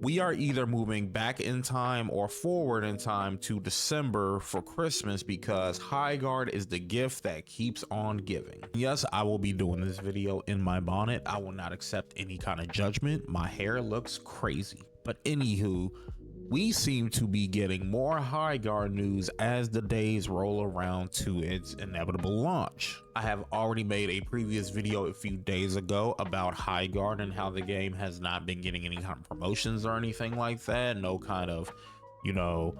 we are either moving back in time or forward in time to December for Christmas, because Highguard is the gift that keeps on giving. Yes, I will be doing this video in my bonnet. I will not accept any kind of judgment. My hair looks crazy. But anywho, we seem to be getting more Highguard news as the days roll around to its inevitable launch. I have already made a previous video a few days ago about Highguard and how the game has not been getting any kind of promotions or anything like that. No kind of, no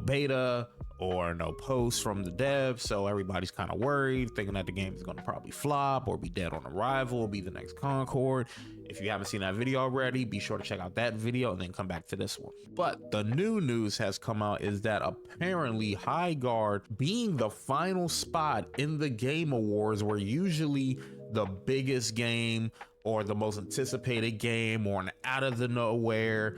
beta or no posts from the devs, so everybody's kind of worried, thinking that the game is going to probably flop or be dead on arrival or be the next Concord. If you haven't seen that video already, be sure to check out that video and then come back to this one. But the new news has come out is that apparently Highguard being the final spot in the Game Awards, where usually the biggest game or the most anticipated game or an out of the nowhere,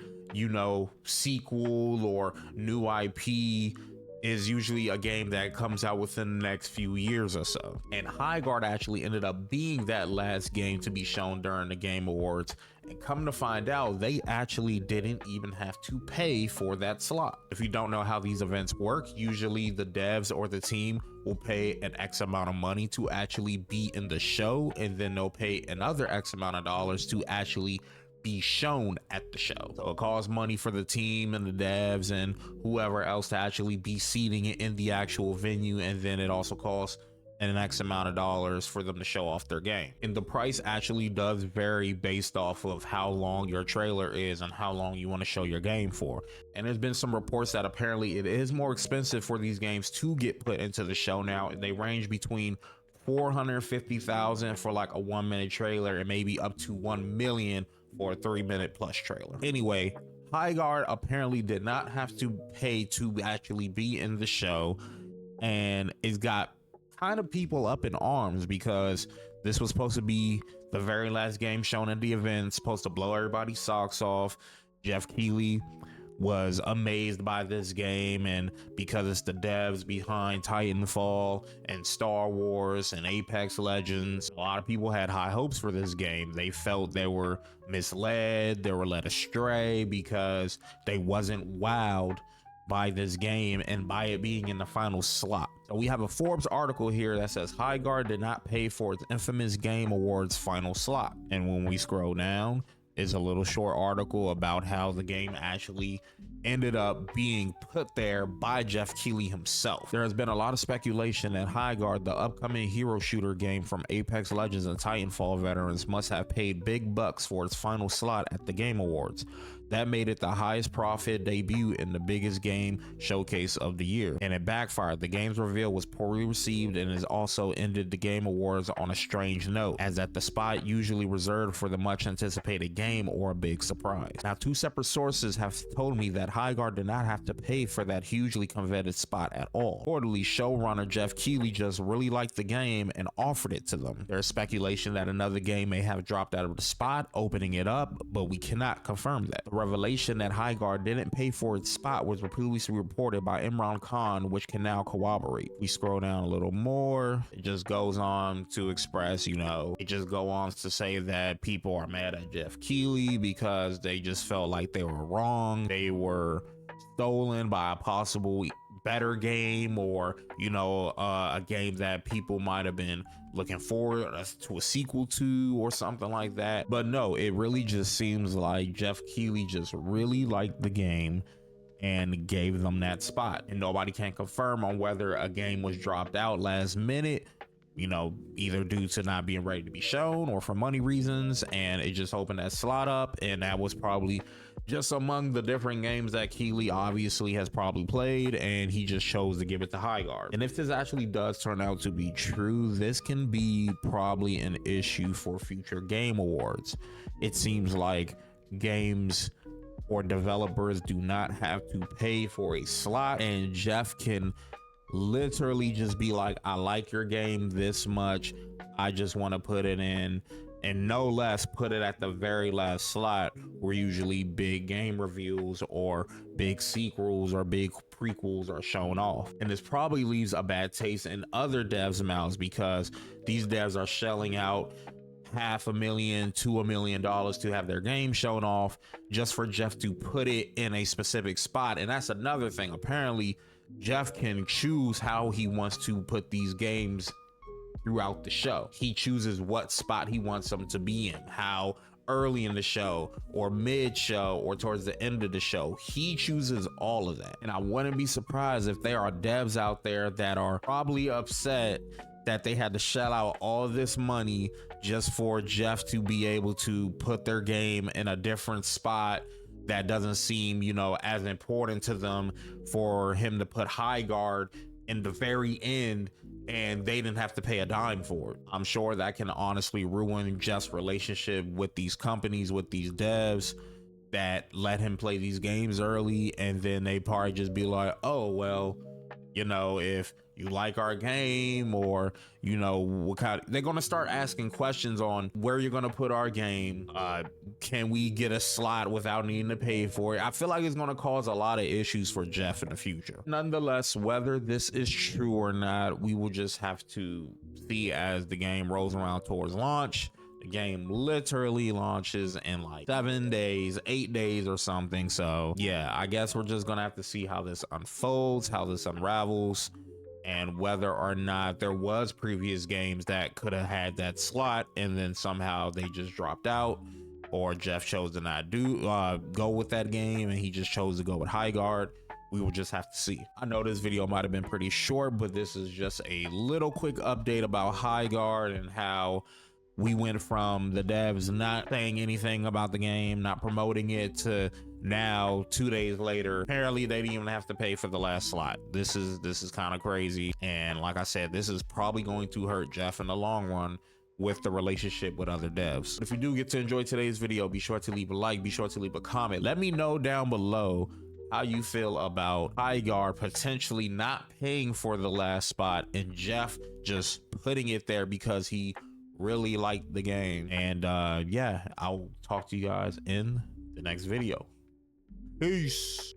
sequel or new IP is usually a game that comes out within the next few years or so. And Highguard actually ended up being that last game to be shown during the Game Awards. And come to find out, they actually didn't even have to pay for that slot. If you don't know how these events work, usually the devs or the team will pay an X amount of money to actually be in the show, and then they'll pay another X amount of dollars to actually be shown at the show. So it costs money for the team and the devs and whoever else to actually be seating it in the actual venue, and then it also costs an X amount of dollars for them to show off their game. And the price actually does vary based off of how long your trailer is and how long you want to show your game for. And there's been some reports that apparently it is more expensive for these games to get put into the show now. They range between $450,000 for like a 1-minute trailer and maybe up to $1 million for a 3-minute plus trailer. Anyway, Highguard apparently did not have to pay to actually be in the show, and it's got kind of people up in arms because this was supposed to be the very last game shown at the event, supposed to blow everybody's socks off. Jeff Keighley was amazed by this game, and because it's the devs behind Titanfall and Star Wars and Apex Legends, a lot of people had high hopes for this game. They felt they were misled, they were led astray because they wasn't wowed by this game and by it being in the final slot. So we have a Forbes article here that says Highguard did not pay for its infamous Game Awards final slot. And when we scroll down, is a little short article about how the game actually ended up being put there by Jeff Keighley himself. There has been a lot of speculation that Highguard, the upcoming hero shooter game from Apex Legends and Titanfall veterans, must have paid big bucks for its final slot at the Game Awards. That made it the highest profit debut in the biggest game showcase of the year, and it backfired. The game's reveal was poorly received and has also ended the Game Awards on a strange note, as at the spot usually reserved for the much anticipated game or a big surprise. Now, 2 separate sources have told me that Highguard did not have to pay for that hugely coveted spot at all. Reportedly, showrunner Jeff Keighley just really liked the game and offered it to them. There's speculation that another game may have dropped out of the spot, opening it up, but we cannot confirm that. The revelation that Highguard didn't pay for its spot was previously reported by Imran Khan, which can now corroborate. We scroll down a little more, it just goes on to express, it just goes on to say that people are mad at Jeff Keighley because they just felt like they were wrong. They were stolen by a possible better game, or a game that people might have been looking forward to a sequel to or something like that. But no, it really just seems like Jeff Keighley just really liked the game and gave them that spot, and nobody can confirm on whether a game was dropped out last minute, either due to not being ready to be shown or for money reasons, and it just opened that slot up, and that was probably just among the different games that Keighley obviously has probably played, and he just chose to give it to Highguard. And if this actually does turn out to be true, this can be probably an issue for future Game Awards. It seems like games or developers do not have to pay for a slot, and Jeff can literally just be like, I like your game this much, I just want to put it in, and no less put it at the very last slot where usually big game reviews or big sequels or big prequels are shown off. And this probably leaves a bad taste in other devs' mouths, because these devs are shelling out $500,000 to $1 million to have their game shown off, just for Jeff to put it in a specific spot. And that's another thing. Apparently Jeff can choose how he wants to put these games throughout the show. He chooses what spot he wants them to be in, how early in the show or mid show or towards the end of the show. He chooses all of that. And I wouldn't be surprised if there are devs out there that are probably upset that they had to shell out all this money just for Jeff to be able to put their game in a different spot that doesn't seem, you know, as important to them, for him to put Highguard in the very end and they didn't have to pay a dime for it. I'm sure that can honestly ruin Jeff's relationship with these companies, with these devs that let him play these games early, and then they probably just be like, oh, well, you know, if you like our game, or, you know, what kind of, they're going to start asking questions on where you're going to put our game. Can we get a slot without needing to pay for it? I feel like it's going to cause a lot of issues for Jeff in the future. Nonetheless, whether this is true or not, we will just have to see as the game rolls around towards launch. The game literally launches in like 7 days, 8 days or something. So yeah, I guess we're just gonna have to see how this unfolds, how this unravels, and whether or not there was previous games that could have had that slot and then somehow they just dropped out, or Jeff chose to not go with that game and he just chose to go with Highguard. We will just have to see. I know this video might have been pretty short, but this is just a little quick update about Highguard and how we went from the devs not saying anything about the game, not promoting it, to now 2 days later, apparently they didn't even have to pay for the last slot. This is kind of crazy. And like I said, this is probably going to hurt Jeff in the long run with the relationship with other devs. If you do get to enjoy today's video, be sure to leave a like, be sure to leave a comment. Let me know down below how you feel about Highguard potentially not paying for the last spot and Jeff just putting it there because he really liked the game. And yeah, I'll talk to you guys in the next video. Peace.